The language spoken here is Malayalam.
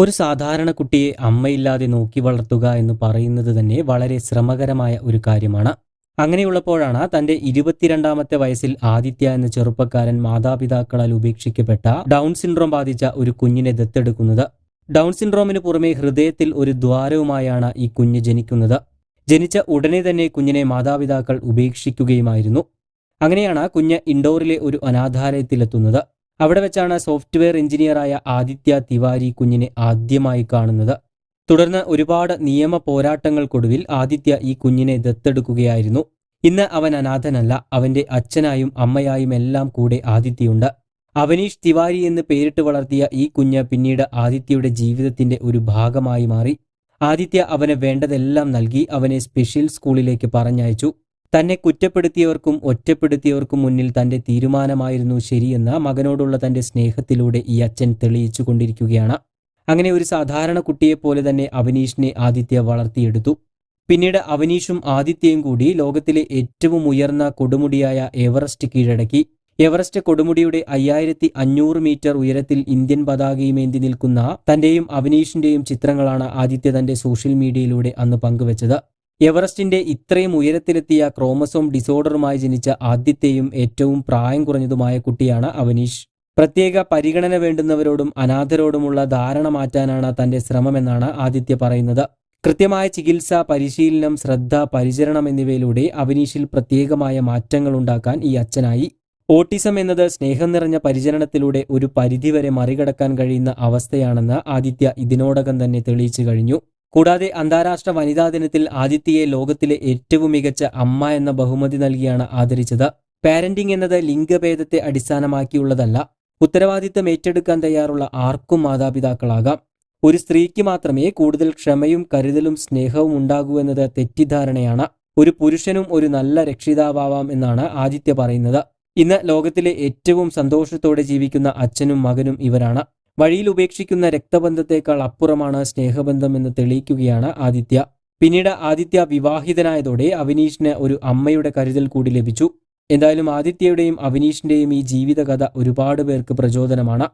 ഒരു സാധാരണ കുട്ടിയെ അമ്മയില്ലാതെ നോക്കി വളർത്തുക എന്ന് പറയുന്നത് തന്നെ വളരെ ശ്രമകരമായ ഒരു കാര്യമാണ്. അങ്ങനെയുള്ളപ്പോഴാണ് തന്റെ 22ാമത്തെ വയസ്സിൽ ആദിത്യ എന്ന ചെറുപ്പക്കാരൻ മാതാപിതാക്കളാൽ ഉപേക്ഷിക്കപ്പെട്ട ഡൗൺ സിൻഡ്രോം ബാധിച്ച ഒരു കുഞ്ഞിനെ ദത്തെടുക്കുന്നത്. ഡൗൺ സിൻഡ്രോമിന് പുറമെ ഹൃദയത്തിൽ ഒരു ദ്വാരവുമായാണ് ഈ കുഞ്ഞ് ജനിക്കുന്നത്. ജനിച്ച ഉടനെ തന്നെ കുഞ്ഞിനെ മാതാപിതാക്കൾ ഉപേക്ഷിക്കുകയുമായിരുന്നു. അങ്ങനെയാണ് കുഞ്ഞ് ഇൻഡോറിലെ ഒരു അനാഥാലയത്തിലെത്തുന്നത്. അവിടെ വെച്ചാണ് സോഫ്റ്റ്വെയർ എഞ്ചിനീയറായ ആദിത്യ തിവാരി കുഞ്ഞിനെ ആദ്യമായി കാണുന്നത്. തുടർന്ന് ഒരുപാട് നിയമ പോരാട്ടങ്ങൾക്കൊടുവിൽ ആദിത്യ ഈ കുഞ്ഞിനെ ദത്തെടുക്കുകയായിരുന്നു. ഇന്ന് അവൻ അനാഥനല്ല. അവന്റെ അച്ഛനായും അമ്മയായും എല്ലാം കൂടെ ആദിത്യയുണ്ട്. അവനീഷ് തിവാരി എന്ന് പേരിട്ട് വളർത്തിയ ഈ കുഞ്ഞ് പിന്നീട് ആദിത്യയുടെ ജീവിതത്തിന്റെ ഒരു ഭാഗമായി മാറി. ആദിത്യ അവന് വേണ്ടതെല്ലാം നൽകി. അവനെ സ്പെഷ്യൽ സ്കൂളിലേക്ക് പറഞ്ഞയച്ചു. തന്നെ കുറ്റപ്പെടുത്തിയവർക്കും ഒറ്റപ്പെടുത്തിയവർക്കും മുന്നിൽ തന്റെ തീരുമാനമായിരുന്നു ശരിയെന്ന് മകനോടുള്ള തന്റെ സ്നേഹത്തിലൂടെ ഈ അച്ഛൻ തെളിയിച്ചു കൊണ്ടിരിക്കുകയാണ്. അങ്ങനെ ഒരു സാധാരണ കുട്ടിയെപ്പോലെ തന്നെ അവനീഷിനെ ആദിത്യ വളർത്തിയെടുത്തു. പിന്നീട് അവനീഷും ആദിത്യയും കൂടി ലോകത്തിലെ ഏറ്റവും ഉയർന്ന കൊടുമുടിയായ എവറസ്റ്റ് കീഴടക്കി. എവറസ്റ്റ് കൊടുമുടിയുടെ 5500 മീറ്റർ ഉയരത്തിൽ ഇന്ത്യൻ പതാകയുമേന്തി നിൽക്കുന്ന തന്റെയും അവനീഷിന്റെയും ചിത്രങ്ങളാണ് ആദിത്യ തന്റെ സോഷ്യൽ മീഡിയയിലൂടെ അന്ന് പങ്കുവച്ചത്. എവറസ്റ്റിന്റെ ഇത്രയും ഉയരത്തിലെത്തിയ ക്രോമസോം ഡിസോർഡറുമായി ജനിച്ച ആദ്യത്തെയും ഏറ്റവും പ്രായം കുറഞ്ഞതുമായ കുട്ടിയാണ് അവനീഷ്. പ്രത്യേക പരിഗണന വേണ്ടുന്നവരോടും അനാഥരോടുമുള്ള ധാരണ മാറ്റാനാണ് തന്റെ ശ്രമമെന്നാണ് ആദിത്യ പറയുന്നത്. കൃത്യമായ ചികിത്സ, പരിശീലനം, ശ്രദ്ധ, പരിചരണം എന്നിവയിലൂടെ അവനീഷിൽ പ്രത്യേകമായ മാറ്റങ്ങൾ ഉണ്ടാക്കാൻ ഈ അച്ഛനായി. ഓട്ടിസം എന്നത് സ്നേഹം നിറഞ്ഞ പരിചരണത്തിലൂടെ ഒരു പരിധിവരെ മറികടക്കാൻ കഴിയുന്ന അവസ്ഥയാണെന്ന് ആദിത്യ ഇതിനോടകം തന്നെ തെളിയിച്ചു കഴിഞ്ഞു. കൂടാതെ അന്താരാഷ്ട്ര വനിതാ ദിനത്തിൽ ആദിത്യയെ ലോകത്തിലെ ഏറ്റവും മികച്ച അമ്മ എന്ന ബഹുമതി നൽകിയാണ് ആദരിച്ചത്. പാരന്റിംഗ് എന്നത് ലിംഗഭേദത്തെ അടിസ്ഥാനമാക്കിയുള്ളതല്ല. ഉത്തരവാദിത്തം ഏറ്റെടുക്കാൻ തയ്യാറുള്ള ആർക്കും മാതാപിതാക്കളാകാം. ഒരു സ്ത്രീക്ക് മാത്രമേ കൂടുതൽ ക്ഷമയും കരുതലും സ്നേഹവും ഉണ്ടാകൂ എന്നത് തെറ്റിദ്ധാരണയാണ്. ഒരു പുരുഷനും ഒരു നല്ല രക്ഷിതാവാം എന്നാണ് ആദിത്യ പറയുന്നത്. ഇന്ന് ലോകത്തിലെ ഏറ്റവും സന്തോഷത്തോടെ ജീവിക്കുന്ന അച്ഛനും മകനും ഇവരാണ്. വഴിയിൽ ഉപേക്ഷിക്കുന്ന രക്തബന്ധത്തേക്കാൾ അപ്പുറമാണ് സ്നേഹബന്ധം എന്ന് തെളിയിക്കുകയാണ് ആദിത്യ. പിന്നീട് ആദിത്യ വിവാഹിതനായതോടെ അവനീഷിന് ഒരു അമ്മയുടെ കരുതൽ കൂടി ലഭിച്ചു. എന്തായാലും ആദിത്യയുടെയും അവനീഷിന്റെയും ഈ ജീവിതകഥ ഒരുപാട് പേർക്ക് പ്രചോദനമാണ്.